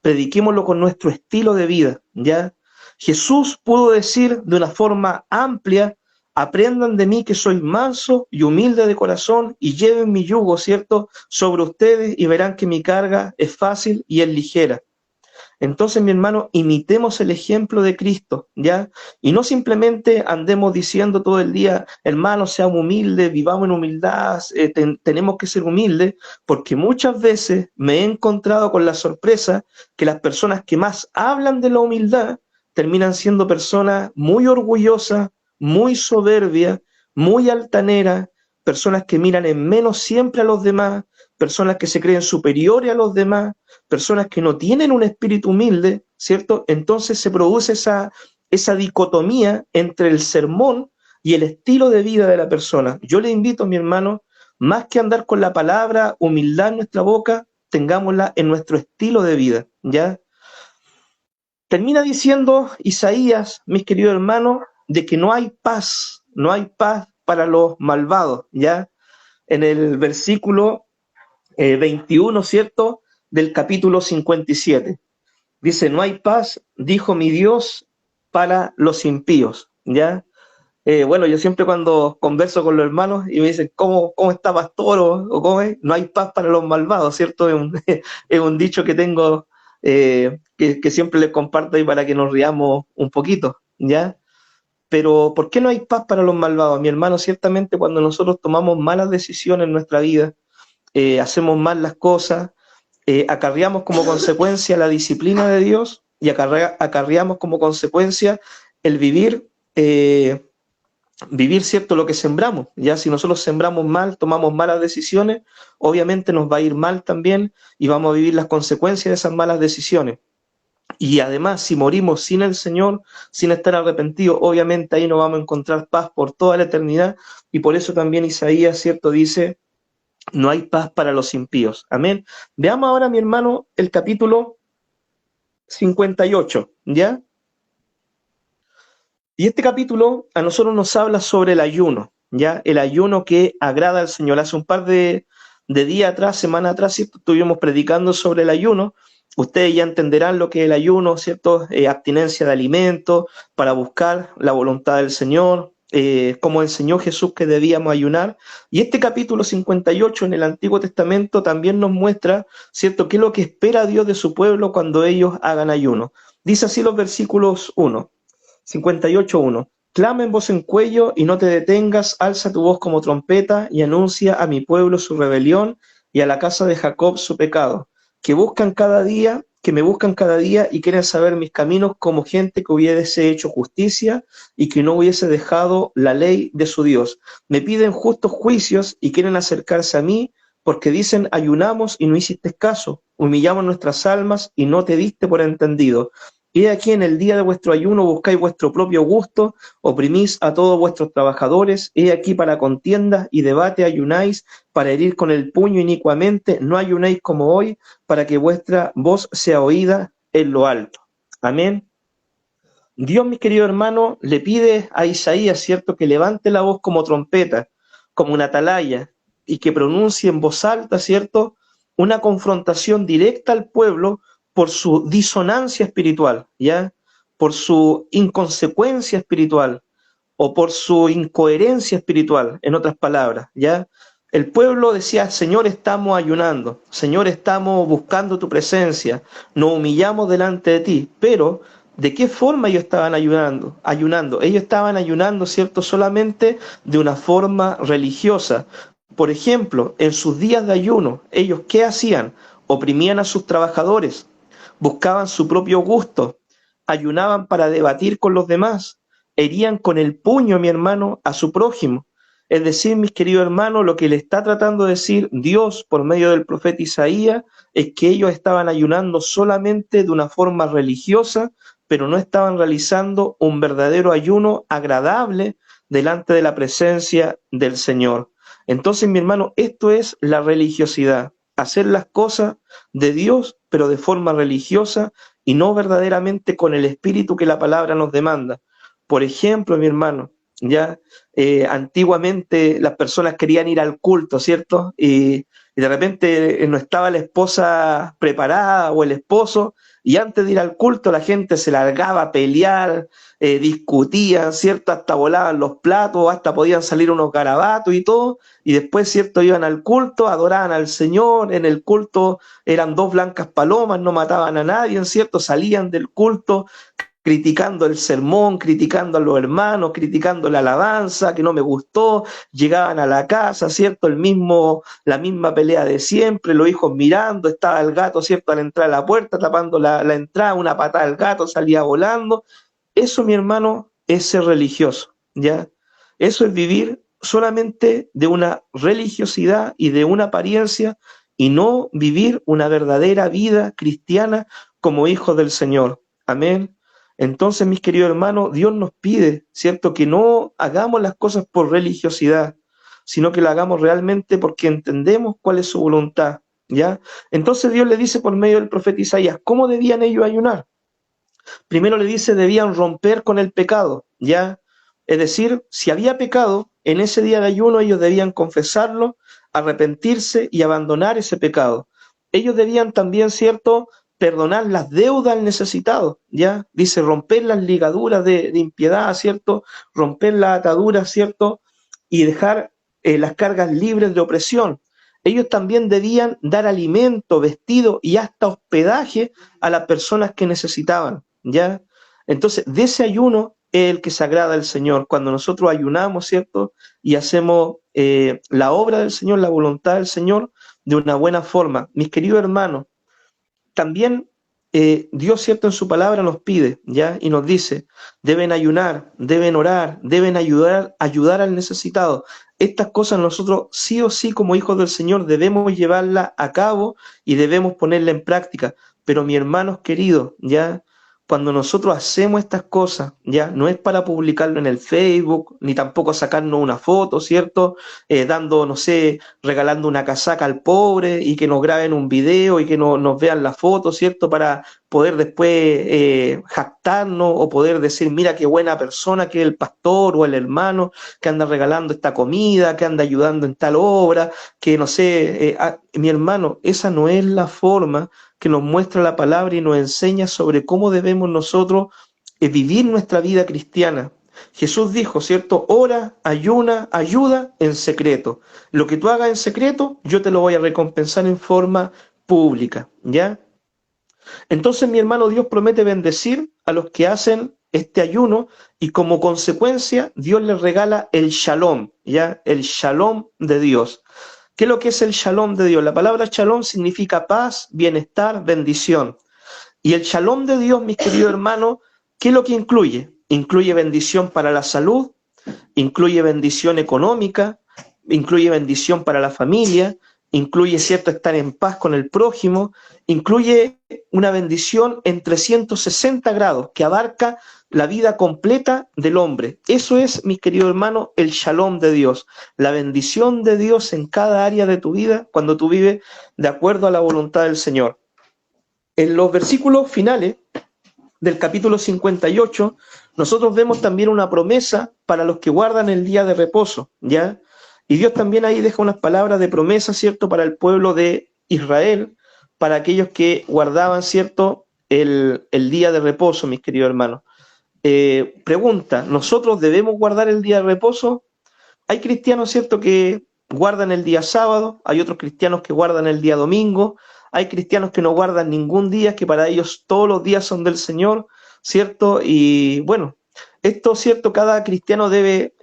prediquémoslo con nuestro estilo de vida, ¿ya? Jesús pudo decir de una forma amplia: aprendan de mí que soy manso y humilde de corazón y lleven mi yugo, ¿cierto?, sobre ustedes y verán que mi carga es fácil y es ligera. Entonces, mi hermano, imitemos el ejemplo de Cristo, ¿ya? Y no simplemente andemos diciendo todo el día, hermanos, seamos humildes, vivamos en humildad, tenemos que ser humildes, porque muchas veces me he encontrado con la sorpresa que las personas que más hablan de la humildad terminan siendo personas muy orgullosas, muy soberbias, muy altaneras, personas que miran en menos siempre a los demás, personas que se creen superiores a los demás, personas que no tienen un espíritu humilde, ¿cierto? Entonces se produce esa dicotomía entre el sermón y el estilo de vida de la persona. Yo le invito, mi hermano, más que andar con la palabra humildad en nuestra boca, tengámosla en nuestro estilo de vida, ¿ya? Termina diciendo Isaías, mis queridos hermanos, de que no hay paz, no hay paz para los malvados, ¿ya? En el versículo 21, ¿cierto?, del capítulo 57. Dice: no hay paz, dijo mi Dios, para los impíos, ¿ya? Bueno, yo siempre cuando converso con los hermanos y me dicen, ¿cómo está pastor? O ¿cómo es? No hay paz para los malvados, ¿cierto? Es un dicho que tengo, que siempre les comparto ahí para que nos riamos un poquito, ¿ya? Pero ¿por qué no hay paz para los malvados? Mi hermano, ciertamente cuando nosotros tomamos malas decisiones en nuestra vida, hacemos mal las cosas, acarreamos como consecuencia la disciplina de Dios y acarreamos como consecuencia el vivir, ¿cierto?, lo que sembramos. Ya si nosotros sembramos mal, tomamos malas decisiones, obviamente nos va a ir mal también y vamos a vivir las consecuencias de esas malas decisiones. Y además, si morimos sin el Señor, sin estar arrepentidos, obviamente ahí no vamos a encontrar paz por toda la eternidad. Y por eso también Isaías, ¿cierto?, dice: no hay paz para los impíos. Amén. Veamos ahora, mi hermano, el capítulo 58, ¿ya? Y este capítulo a nosotros nos habla sobre el ayuno, ¿ya? El ayuno que agrada al Señor. Hace un par de días atrás, semana atrás, ¿cierto?, estuvimos predicando sobre el ayuno. Ustedes ya entenderán lo que es el ayuno, ¿cierto? Abstinencia de alimentos para buscar la voluntad del Señor, como enseñó Jesús que debíamos ayunar. Y este capítulo 58 en el Antiguo Testamento también nos muestra, ¿cierto?, qué es lo que espera Dios de su pueblo cuando ellos hagan ayuno. Dice así los versículos 58:1. Clama en voz en cuello y no te detengas, alza tu voz como trompeta y anuncia a mi pueblo su rebelión y a la casa de Jacob su pecado, que me buscan cada día y quieren saber mis caminos, como gente que hubiese hecho justicia y que no hubiese dejado la ley de su Dios. Me piden justos juicios y quieren acercarse a mí, porque dicen: ayunamos y no hiciste caso, humillamos nuestras almas y no te diste por entendido. He aquí, en el día de vuestro ayuno buscáis vuestro propio gusto, oprimís a todos vuestros trabajadores. He aquí, para contiendas y debate ayunáis, para herir con el puño inicuamente. No ayunéis como hoy, para que vuestra voz sea oída en lo alto. Amén. Dios, mis queridos hermanos, le pide a Isaías, ¿cierto?, que levante la voz como trompeta, como una atalaya, y que pronuncie en voz alta, ¿cierto?, una confrontación directa al pueblo por su disonancia espiritual, ¿ya? Por su inconsecuencia espiritual o por su incoherencia espiritual, en otras palabras, ¿ya? El pueblo decía: Señor, estamos ayunando, Señor, estamos buscando tu presencia, nos humillamos delante de ti, pero ¿de qué forma ellos estaban ayunando? Ellos estaban ayunando, ¿cierto?, solamente de una forma religiosa. Por ejemplo, en sus días de ayuno, ellos ¿qué hacían? Oprimían a sus trabajadores, buscaban su propio gusto, ayunaban para debatir con los demás, herían con el puño, mi hermano, a su prójimo. Es decir, mis queridos hermanos, lo que le está tratando de decir Dios por medio del profeta Isaías es que ellos estaban ayunando solamente de una forma religiosa, pero no estaban realizando un verdadero ayuno agradable delante de la presencia del Señor. Entonces, mi hermano, esto es la religiosidad, hacer las cosas de Dios, pero de forma religiosa y no verdaderamente con el espíritu que la palabra nos demanda. Por ejemplo, mi hermano, ya antiguamente las personas querían ir al culto, ¿cierto? Y de repente no estaba la esposa preparada o el esposo, y antes de ir al culto la gente se largaba a pelear, discutían, ¿cierto? Hasta volaban los platos, hasta podían salir unos garabatos y todo, y después, ¿cierto? Iban al culto, adoraban al Señor, en el culto eran dos blancas palomas, no mataban a nadie, ¿cierto? Salían del culto criticando el sermón, criticando a los hermanos, criticando la alabanza, que no me gustó, llegaban a la casa, ¿cierto? La misma pelea de siempre, los hijos mirando, estaba el gato, ¿cierto? Al entrar a la puerta, tapando la entrada, una patada al gato, salía volando. Eso, mi hermano, es ser religioso, ¿ya? Eso es vivir solamente de una religiosidad y de una apariencia y no vivir una verdadera vida cristiana como hijos del Señor. Amén. Entonces, mis queridos hermanos, Dios nos pide, ¿cierto?, que no hagamos las cosas por religiosidad, sino que lo hagamos realmente porque entendemos cuál es su voluntad, ¿ya? Entonces Dios le dice por medio del profeta Isaías, ¿cómo debían ellos ayunar? Primero le dice, debían romper con el pecado, ¿ya? Es decir, si había pecado, en ese día de ayuno ellos debían confesarlo, arrepentirse y abandonar ese pecado. Ellos debían también, ¿cierto?, perdonar las deudas al necesitado, ¿ya? Dice, romper las ligaduras de impiedad, ¿cierto? Romper las ataduras, ¿cierto? Y dejar las cargas libres de opresión. Ellos también debían dar alimento, vestido y hasta hospedaje a las personas que necesitaban, ¿ya? Entonces, de ese ayuno es el que se agrada al Señor. Cuando nosotros ayunamos, ¿cierto? Y hacemos la obra del Señor, la voluntad del Señor, de una buena forma. Mis queridos hermanos, también Dios, ¿cierto?, en su palabra nos pide, ¿ya? Y nos dice, deben ayunar, deben orar, deben ayudar al necesitado. Estas cosas nosotros sí o sí como hijos del Señor debemos llevarlas a cabo y debemos ponerla en práctica. Pero mis hermanos queridos, ¿ya? Cuando nosotros hacemos estas cosas, ya no es para publicarlo en el Facebook, ni tampoco sacarnos una foto, ¿cierto? Dando, no sé, regalando una casaca al pobre y que nos graben un video y que nos vean la foto, ¿cierto? Para poder después jactarnos o poder decir, mira qué buena persona que es el pastor o el hermano que anda regalando esta comida, que anda ayudando en tal obra, que no sé, mi hermano, esa no es la forma que nos muestra la palabra y nos enseña sobre cómo debemos nosotros vivir nuestra vida cristiana. Jesús dijo, ¿cierto? Ora, ayuna, ayuda en secreto. Lo que tú hagas en secreto, yo te lo voy a recompensar en forma pública, ¿ya? Entonces, mi hermano, Dios promete bendecir a los que hacen este ayuno y como consecuencia Dios les regala el shalom, ¿ya? El shalom de Dios. ¿Qué es lo que es el shalom de Dios? La palabra shalom significa paz, bienestar, bendición. Y el shalom de Dios, mis queridos hermanos, ¿qué es lo que incluye? Incluye bendición para la salud, incluye bendición económica, incluye bendición para la familia, incluye, ¿cierto?, estar en paz con el prójimo, incluye una bendición en 360 grados que abarca la vida completa del hombre. Eso es, mis queridos hermanos, el shalom de Dios, la bendición de Dios en cada área de tu vida cuando tú vives de acuerdo a la voluntad del Señor. En los versículos finales del capítulo 58, nosotros vemos también una promesa para los que guardan el día de reposo, ¿ya? Y Dios también ahí deja unas palabras de promesa, ¿cierto?, para el pueblo de Israel, para aquellos que guardaban, ¿cierto?, el día de reposo, mis queridos hermanos. Pregunta, ¿nosotros debemos guardar el día de reposo? Hay cristianos, ¿cierto?, que guardan el día sábado, hay otros cristianos que guardan el día domingo, hay cristianos que no guardan ningún día, que para ellos todos los días son del Señor, ¿cierto? Y bueno, esto, ¿cierto? Cada cristiano debe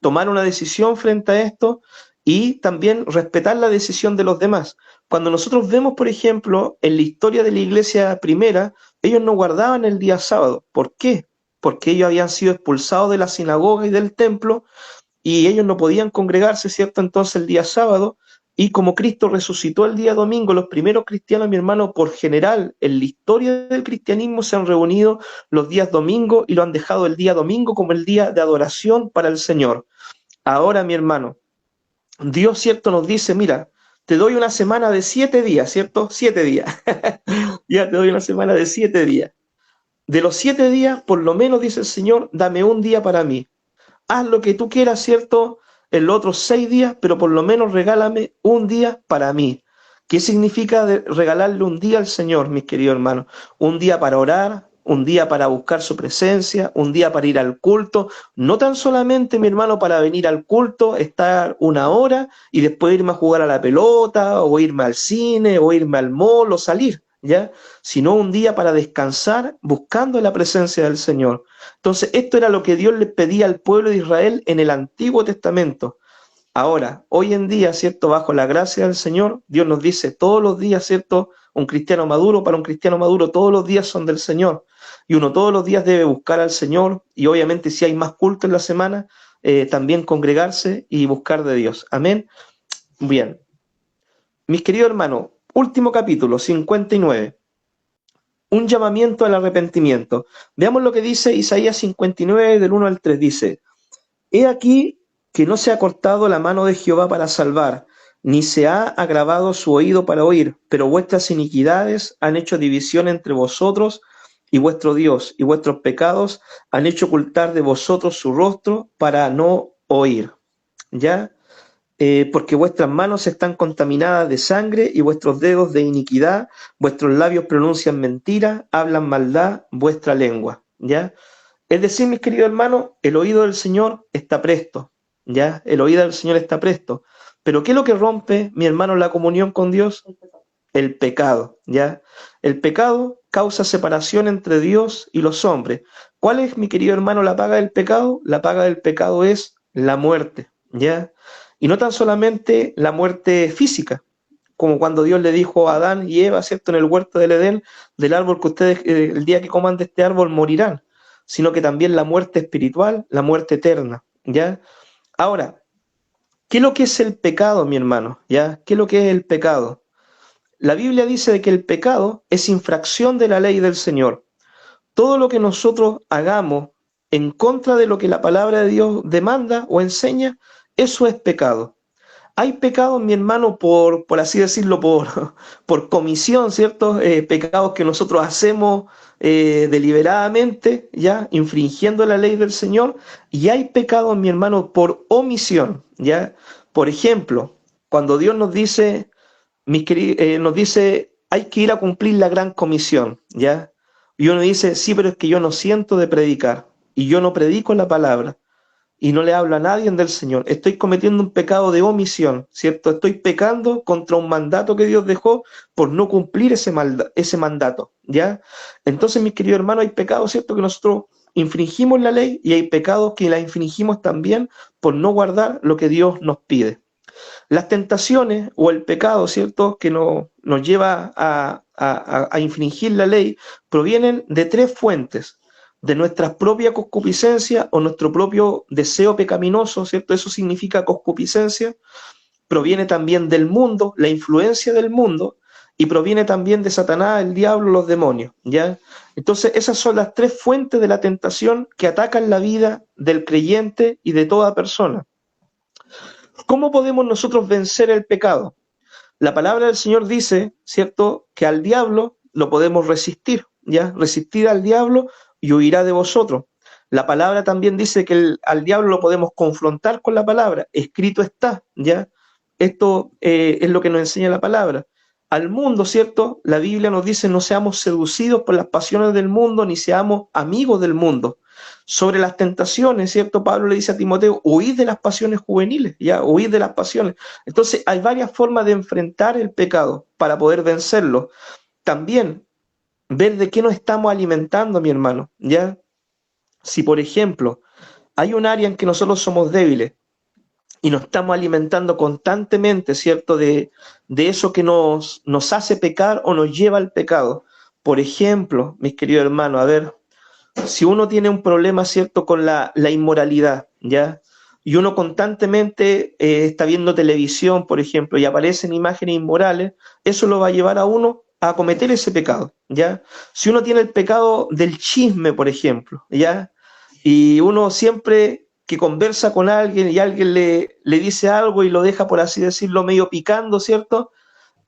tomar una decisión frente a esto y también respetar la decisión de los demás. Cuando nosotros vemos, por ejemplo, en la historia de la iglesia primera, Ellos no guardaban el día sábado. ¿Por qué? Porque ellos habían sido expulsados de la sinagoga y del templo y ellos no podían congregarse, ¿cierto? Entonces el día sábado, y como Cristo resucitó el día domingo, los primeros cristianos, mi hermano, por general, en la historia del cristianismo se han reunido los días domingo y lo han dejado el día domingo como el día de adoración para el Señor. Ahora, mi hermano, Dios, ¿cierto? Nos dice, mira, te doy una semana de 7 días, ¿cierto? 7 días. Ya te doy una semana de 7 días. De los 7 días, por lo menos, dice el Señor, dame un día para mí. Haz lo que tú quieras, ¿cierto? En los otros 6 días, pero por lo menos regálame un día para mí. ¿Qué significa regalarle un día al Señor, mis queridos hermanos? Un día para orar, un día para buscar su presencia, un día para ir al culto. No tan solamente, mi hermano, para venir al culto, estar una hora y después irme a jugar a la pelota, o irme al cine, o irme al mall, o salir, ¿ya? Sino un día para descansar buscando la presencia del Señor. Entonces, esto era lo que Dios le pedía al pueblo de Israel en el Antiguo Testamento. Ahora, hoy en día, ¿cierto? Bajo la gracia del Señor, Dios nos dice todos los días, ¿cierto? Un cristiano maduro, para un cristiano maduro, todos los días son del Señor. Y uno todos los días debe buscar al Señor y obviamente si hay más culto en la semana, también congregarse y buscar de Dios. Amén. Bien. Mis queridos hermanos, último capítulo, 59. Un llamamiento al arrepentimiento. Veamos lo que dice Isaías 59, del 1 al 3. Dice, he aquí que no se ha cortado la mano de Jehová para salvar, ni se ha agravado su oído para oír, pero vuestras iniquidades han hecho división entre vosotros y vuestro Dios, y vuestros pecados han hecho ocultar de vosotros su rostro para no oír. ¿Ya? Porque vuestras manos están contaminadas de sangre y vuestros dedos de iniquidad, vuestros labios pronuncian mentira, hablan maldad, vuestra lengua, ¿ya? Es decir, mis queridos hermanos, el oído del Señor está presto, ¿ya? El oído del Señor está presto. Pero ¿qué es lo que rompe, mi hermano, la comunión con Dios? El pecado, ¿ya? El pecado causa separación entre Dios y los hombres. ¿Cuál es, mi querido hermano, la paga del pecado? La paga del pecado es la muerte, ¿ya? Y no tan solamente la muerte física, como cuando Dios le dijo a Adán y Eva, ¿cierto?, en el huerto del Edén, del árbol que ustedes, el día que coman de este árbol, morirán, sino que también la muerte espiritual, la muerte eterna, ¿ya? Ahora, ¿qué es lo que es el pecado, mi hermano? ¿Ya? ¿Qué es lo que es el pecado? La Biblia dice de que el pecado es infracción de la ley del Señor. Todo lo que nosotros hagamos en contra de lo que la palabra de Dios demanda o enseña, eso es pecado. Hay pecados, mi hermano, por así decirlo, por comisión, ¿cierto? Pecados que nosotros hacemos deliberadamente, ya, infringiendo la ley del Señor. Y hay pecados, mi hermano, por omisión, ya. Por ejemplo, cuando Dios nos dice, nos dice, hay que ir a cumplir la gran comisión, ¿ya? Y uno dice, sí, pero es que yo no siento de predicar, y yo no predico la palabra, y no le hablo a nadie del Señor. Estoy cometiendo un pecado de omisión, ¿cierto? Estoy pecando contra un mandato que Dios dejó por no cumplir ese mandato, ¿ya? Entonces, mis queridos hermanos, hay pecados, ¿cierto?, que nosotros infringimos la ley, y hay pecados que la infringimos también por no guardar lo que Dios nos pide. Las tentaciones o el pecado, ¿cierto?, que nos lleva a infringir la ley, provienen de 3 fuentes: de nuestra propia concupiscencia o nuestro propio deseo pecaminoso, ¿cierto? Eso significa concupiscencia. Proviene también del mundo, la influencia del mundo, y proviene también de Satanás, el diablo, los demonios, ¿ya? Entonces, esas son las 3 fuentes de la tentación que atacan la vida del creyente y de toda persona. ¿Cómo podemos nosotros vencer el pecado? La palabra del Señor dice, ¿cierto?, que al diablo lo podemos resistir, ¿ya? Resistir al diablo y huirá de vosotros. La palabra también dice que al diablo lo podemos confrontar con la palabra. Escrito está, ¿ya? Esto es lo que nos enseña la palabra. Al mundo, ¿cierto? La Biblia nos dice, no seamos seducidos por las pasiones del mundo, ni seamos amigos del mundo. Sobre las tentaciones, ¿cierto? Pablo le dice a Timoteo, huid de las pasiones juveniles, ya, huid de las pasiones. Entonces, hay varias formas de enfrentar el pecado para poder vencerlo. También, ver de qué nos estamos alimentando, mi hermano, ¿ya? Si, por ejemplo, hay un área en que nosotros somos débiles y nos estamos alimentando constantemente, ¿cierto?, de eso que nos hace pecar o nos lleva al pecado. Por ejemplo, mis queridos hermanos, a ver, si uno tiene un problema, ¿cierto?, con la inmoralidad, ¿ya? Y uno constantemente está viendo televisión, por ejemplo, y aparecen imágenes inmorales, eso lo va a llevar a uno a cometer ese pecado, ¿ya? Si uno tiene el pecado del chisme, por ejemplo, ¿ya? Y uno siempre que conversa con alguien y alguien le dice algo y lo deja, por así decirlo, medio picando, ¿cierto?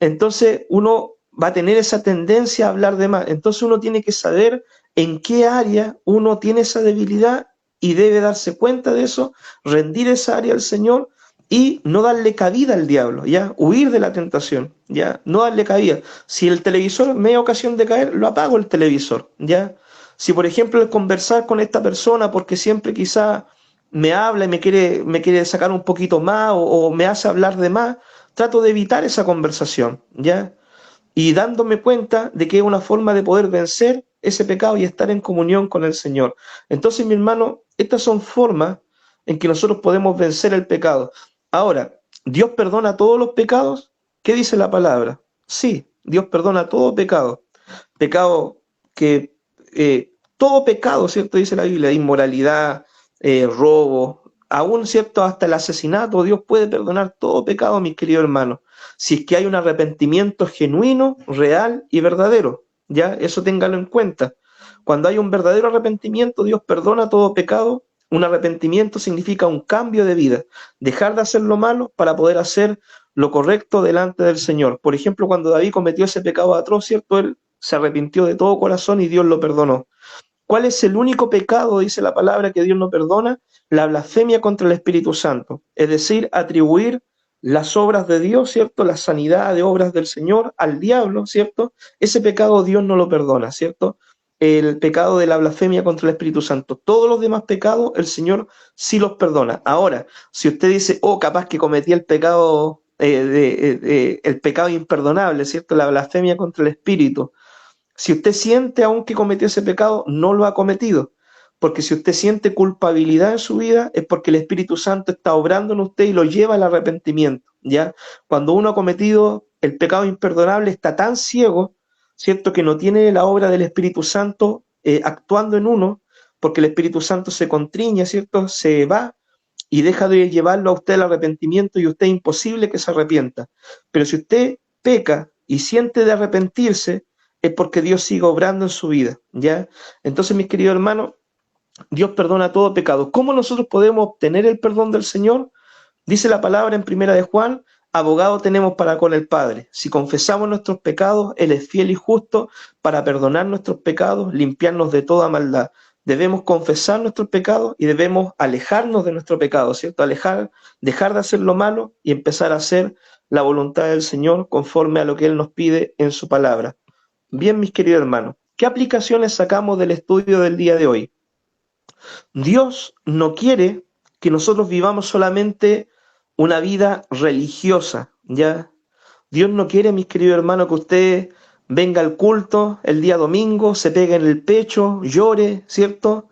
Entonces uno va a tener esa tendencia a hablar de más. Entonces uno tiene que saber en qué área uno tiene esa debilidad y debe darse cuenta de eso, rendir esa área al Señor y no darle cabida al diablo, ¿ya? Huir de la tentación, ¿ya? No darle cabida. Si el televisor me da ocasión de caer, lo apago el televisor, ¿ya? Si por ejemplo el conversar con esta persona porque siempre quizá me habla y me quiere sacar un poquito más o me hace hablar de más, trato de evitar esa conversación, ¿ya? Y dándome cuenta de que es una forma de poder vencer ese pecado y estar en comunión con el Señor. Entonces, mi hermano, estas son formas en que nosotros podemos vencer el pecado. Ahora, ¿Dios perdona todos los pecados? ¿Qué dice la palabra? Sí, Dios perdona todo pecado. Pecado que, todo pecado, ¿cierto? Dice la Biblia, inmoralidad, robo, aún, ¿cierto? Hasta el asesinato, Dios puede perdonar todo pecado, mis queridos hermanos, si es que hay un arrepentimiento genuino, real y verdadero, ¿ya? Eso téngalo en cuenta. Cuando hay un verdadero arrepentimiento, Dios perdona todo pecado. Un arrepentimiento significa un cambio de vida, dejar de hacer lo malo para poder hacer lo correcto delante del Señor. Por ejemplo, cuando David cometió ese pecado atroz, ¿cierto? Él se arrepintió de todo corazón y Dios lo perdonó. ¿Cuál es el único pecado, dice la palabra, que Dios no perdona? La blasfemia contra el Espíritu Santo. Es decir, atribuir las obras de Dios, ¿cierto? La sanidad de obras del Señor al diablo, ¿cierto? Ese pecado Dios no lo perdona, ¿cierto? El pecado de la blasfemia contra el Espíritu Santo. Todos los demás pecados el Señor sí los perdona. Ahora, si usted dice, oh, capaz que cometí el pecado, el pecado imperdonable, ¿cierto? La blasfemia contra el Espíritu. Si usted siente aún que cometió ese pecado, no lo ha cometido. Porque si usted siente culpabilidad en su vida, es porque el Espíritu Santo está obrando en usted y lo lleva al arrepentimiento, ¿ya? Cuando uno ha cometido el pecado imperdonable, está tan ciego, ¿cierto? Que no tiene la obra del Espíritu Santo actuando en uno, porque el Espíritu Santo se contriña, ¿cierto? Se va y deja de llevarlo a usted al arrepentimiento y usted es imposible que se arrepienta. Pero si usted peca y siente de arrepentirse, es porque Dios sigue obrando en su vida, ¿ya? Entonces, mis queridos hermanos, Dios perdona todo pecado. ¿Cómo nosotros podemos obtener el perdón del Señor? Dice la palabra en Primera de Juan, abogado tenemos para con el Padre. Si confesamos nuestros pecados, Él es fiel y justo para perdonar nuestros pecados, limpiarnos de toda maldad. Debemos confesar nuestros pecados y debemos alejarnos de nuestro pecado, ¿cierto? Dejar de hacer lo malo y empezar a hacer la voluntad del Señor conforme a lo que Él nos pide en su palabra. Bien, mis queridos hermanos, ¿qué aplicaciones sacamos del estudio del día de hoy? Dios no quiere que nosotros vivamos solamente una vida religiosa, ¿ya? Dios no quiere, mis queridos hermanos, que usted venga al culto el día domingo, se pegue en el pecho, llore, ¿cierto?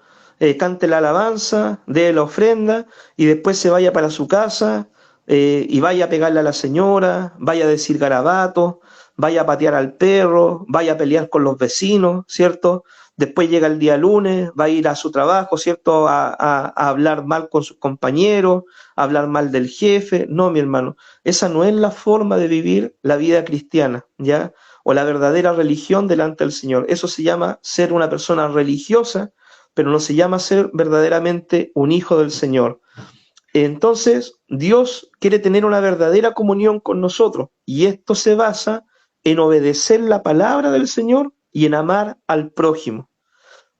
Cante la alabanza, dé la ofrenda y después se vaya para su casa y vaya a pegarle a la señora, vaya a decir garabatos, vaya a patear al perro, vaya a pelear con los vecinos, ¿cierto? Después llega el día lunes, va a ir a su trabajo, ¿cierto? A hablar mal con sus compañeros, a hablar mal del jefe. No, mi hermano, esa no es la forma de vivir la vida cristiana, ¿ya? O la verdadera religión delante del Señor. Eso se llama ser una persona religiosa, pero no se llama ser verdaderamente un hijo del Señor. Entonces, Dios quiere tener una verdadera comunión con nosotros y esto se basa en obedecer la palabra del Señor y en amar al prójimo.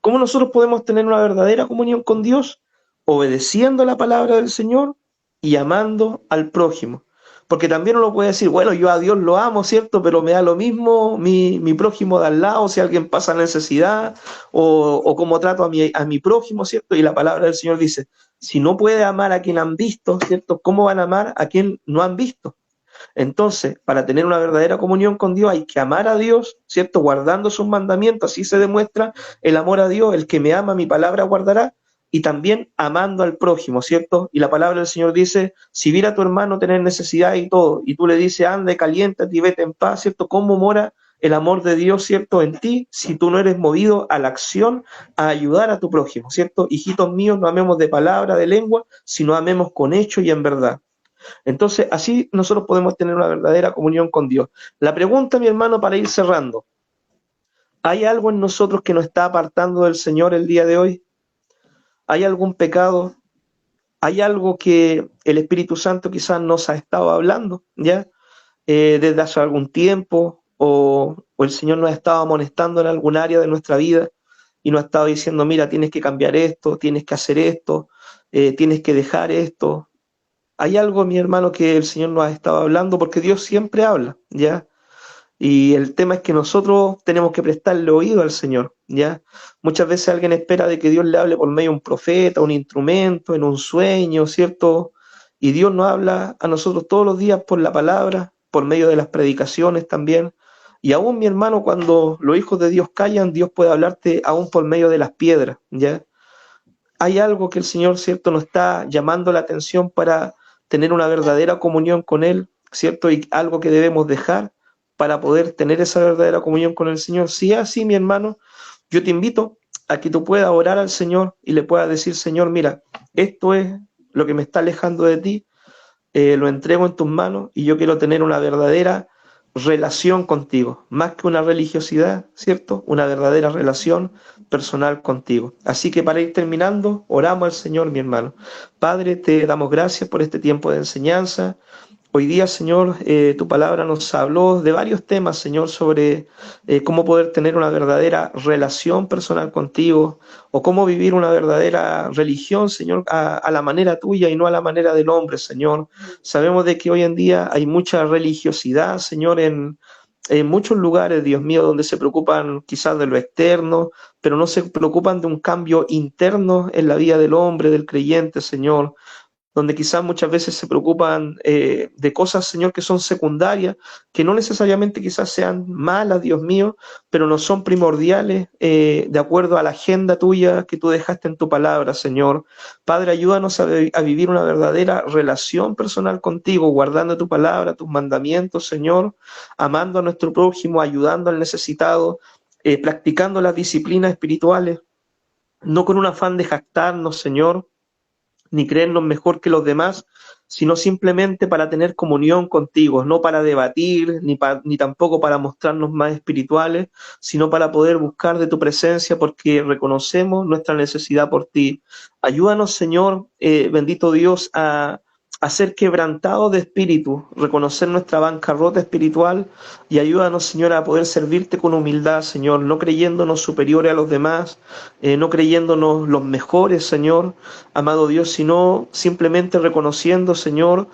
¿Cómo nosotros podemos tener una verdadera comunión con Dios? Obedeciendo la palabra del Señor y amando al prójimo. Porque también uno puede decir, bueno, yo a Dios lo amo, ¿cierto? Pero me da lo mismo mi prójimo de al lado, si alguien pasa necesidad, o cómo trato a mi prójimo, ¿cierto? Y la palabra del Señor dice, si no puede amar a quien han visto, ¿cierto? ¿Cómo van a amar a quien no han visto? Entonces, para tener una verdadera comunión con Dios hay que amar a Dios, ¿cierto? Guardando sus mandamientos, así se demuestra el amor a Dios, el que me ama mi palabra guardará, y también amando al prójimo, ¿cierto? Y la palabra del Señor dice, si viera a tu hermano tener necesidad y todo, y tú le dices, anda, caliéntate y vete en paz, ¿cierto? ¿Cómo mora el amor de Dios, ¿cierto?, en ti, si tú no eres movido a la acción, a ayudar a tu prójimo, ¿cierto? Hijitos míos, no amemos de palabra, de lengua, sino amemos con hecho y en verdad. Entonces, así nosotros podemos tener una verdadera comunión con Dios. La pregunta, mi hermano, para ir cerrando, ¿hay algo en nosotros que nos está apartando del Señor el día de hoy? ¿Hay algún pecado? ¿Hay algo que el Espíritu Santo quizás nos ha estado hablando, ya? Desde hace algún tiempo, o el Señor nos ha estado amonestando en algún área de nuestra vida y nos ha estado diciendo, mira, tienes que cambiar esto, tienes que hacer esto, tienes que dejar esto. Hay algo, mi hermano, que el Señor nos ha estado hablando, porque Dios siempre habla, ¿ya? Y el tema es que nosotros tenemos que prestarle oído al Señor, ¿ya? Muchas veces alguien espera de que Dios le hable por medio de un profeta, un instrumento, en un sueño, ¿cierto? Y Dios nos habla a nosotros todos los días por la palabra, por medio de las predicaciones también. Y aún, mi hermano, cuando los hijos de Dios callan, Dios puede hablarte aún por medio de las piedras, ¿ya? Hay algo que el Señor, ¿cierto?, nos está llamando la atención para tener una verdadera comunión con Él, ¿cierto? Y algo que debemos dejar para poder tener esa verdadera comunión con el Señor. Si es así, mi hermano, yo te invito a que tú puedas orar al Señor y le puedas decir, Señor, mira, esto es lo que me está alejando de ti, lo entrego en tus manos y yo quiero tener una verdadera relación contigo, más que una religiosidad, ¿cierto? Una verdadera relación personal contigo. Así que para ir terminando, oramos al Señor, mi hermano. Padre, te damos gracias por este tiempo de enseñanza. Hoy día, Señor, tu palabra nos habló de varios temas, Señor, sobre cómo poder tener una verdadera relación personal contigo o cómo vivir una verdadera religión, Señor, a la manera tuya y no a la manera del hombre, Señor. Sabemos de que hoy en día hay mucha religiosidad, Señor, en muchos lugares, Dios mío, donde se preocupan quizás de lo externo, pero no se preocupan de un cambio interno en la vida del hombre, del creyente, Señor, donde quizás muchas veces se preocupan de cosas, Señor, que son secundarias, que no necesariamente quizás sean malas, Dios mío, pero no son primordiales de acuerdo a la agenda tuya que tú dejaste en tu palabra, Señor. Padre, ayúdanos a vivir una verdadera relación personal contigo, guardando tu palabra, tus mandamientos, Señor, amando a nuestro prójimo, ayudando al necesitado, practicando las disciplinas espirituales, no con un afán de jactarnos, Señor, ni creernos mejor que los demás, sino simplemente para tener comunión contigo, no para debatir, ni tampoco para mostrarnos más espirituales, sino para poder buscar de tu presencia porque reconocemos nuestra necesidad por ti. Ayúdanos, Señor, bendito Dios, a ser quebrantados de espíritu, reconocer nuestra bancarrota espiritual y ayúdanos, Señor, a poder servirte con humildad, Señor, no creyéndonos superiores a los demás, no creyéndonos los mejores, Señor, amado Dios, sino simplemente reconociendo, Señor,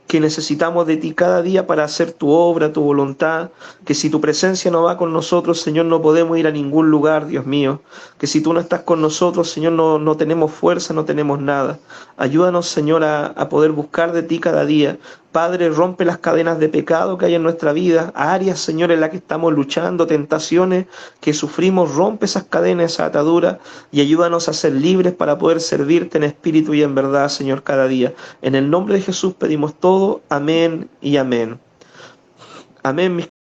que necesitamos de ti cada día para hacer tu obra, tu voluntad, que si tu presencia no va con nosotros, Señor, no podemos ir a ningún lugar, Dios mío, que si tú no estás con nosotros, Señor, no tenemos fuerza, no tenemos nada. Ayúdanos, Señor, a poder buscar de ti cada día. Padre, rompe las cadenas de pecado que hay en nuestra vida, áreas, Señor, en las que estamos luchando, tentaciones que sufrimos, rompe esas cadenas, esa atadura y ayúdanos a ser libres para poder servirte en espíritu y en verdad, Señor, cada día. En el nombre de Jesús pedimos todo. Amén y amén. Amén, mis